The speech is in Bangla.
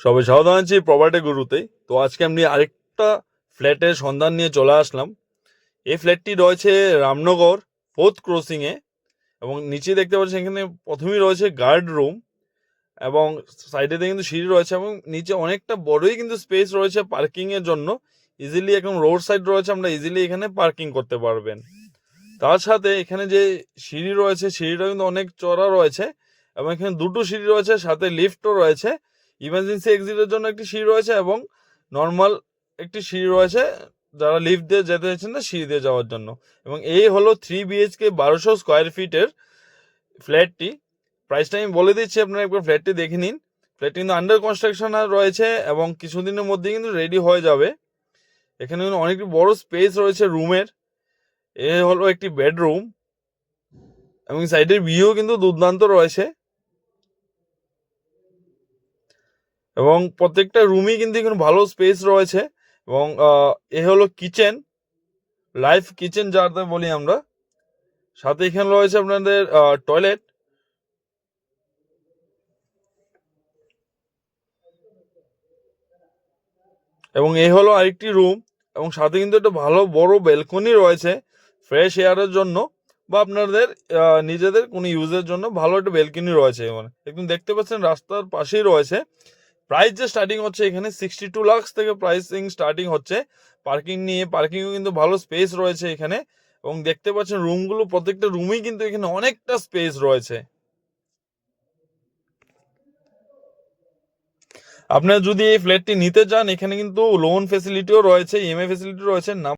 সবাই স্বাগত জানাচ্ছি প্রপার্টি গুরুতে। তো আজকে আমি আরেকটা ফ্ল্যাটের সন্ধান নিয়ে চলে আসলাম। এই ফ্ল্যাটটি রয়েছে রামনগর 4th ক্রসিংয়ে, এবং নিচে দেখতে পাচ্ছেন এখানে প্রথমেই রয়েছে গার্ড রুম, এবং সাইডেতে কিন্তু সিঁড়ি রয়েছে, এবং নিচে অনেকটা বড়ই কিন্তু স্পেস রয়েছে পার্কিংয়ের জন্য। ইজিলি একদম রোড সাইড রয়েছে, আমরা ইজিলি এখানে পার্কিং করতে পারবেন। তার সাথে এখানে যে সিঁড়ি রয়েছে, সিঁড়িটা কিন্তু অনেক চড়া রয়েছে, এবং এখানে দুটো সিঁড়ি রয়েছে, সাথে লিফটও রয়েছে। ইমার্জেন্সি এক্সিটের জন্য একটি সিঁড়ি রয়েছে, এবং নর্মাল একটি সিঁড়ি রয়েছে যারা লিফট দিয়ে যেতে চাইছেন না সিঁড়ি দিয়ে যাওয়ার জন্য। এবং এই হলো 3 BHK 1200 স্কোয়ার ফিটের ফ্ল্যাটটি। প্রাইসটা আমি বলে দিচ্ছি, আপনারা একবার ফ্ল্যাটটি দেখে নিন। ফ্ল্যাটটি কিন্তু আন্ডার কনস্ট্রাকশন রয়েছে, এবং কিছুদিনের মধ্যে কিন্তু রেডি হয়ে যাবে। এখানে কিন্তু অনেকটি বড় স্পেস রয়েছে রুমের। এ হলো একটি বেডরুম, এবং সাইডের ভিউ কিন্তু দুর্দান্ত রয়েছে, এবং প্রত্যেকটা রুমই কিন্তু এখানে ভালো স্পেস রয়েছে। এবং এ হলো কিচেন, লাইভ কিচেন যাতে বলি আমরা। সাথে এখানে রয়েছে আপনাদের টয়লেট, এবং এই হলো আরেকটি রুম, এবং সাথে কিন্তু একটা ভালো বড় ব্যালকনি রয়েছে ফ্রেশ এয়ারের জন্য, বা আপনাদের নিজেদের কোনো ইউজের জন্য ভালো একটা ব্যালকনি রয়েছে। মানে একদম দেখতে পাচ্ছেন রাস্তার পাশেই রয়েছে। প্রাইস যে স্টার্টিং হচ্ছে এখানে 62 লাখ থেকে প্রাইসিং স্টার্টিং হচ্ছে পার্কিং নিয়ে। পার্কিংও কিন্তু ভালো স্পেস রয়েছে এখানে, এবং দেখতে পাচ্ছেন রুমগুলো প্রত্যেকটা রুমেই কিন্তু এখানে অনেকটা স্পেস রয়েছে। আপনারা যদি এই ফ্ল্যাটটি নিতে চান, এখানে কিন্তু লোন ফেসিলিটিও রয়েছে, ইএমআই ফেসিলিটি রয়েছে।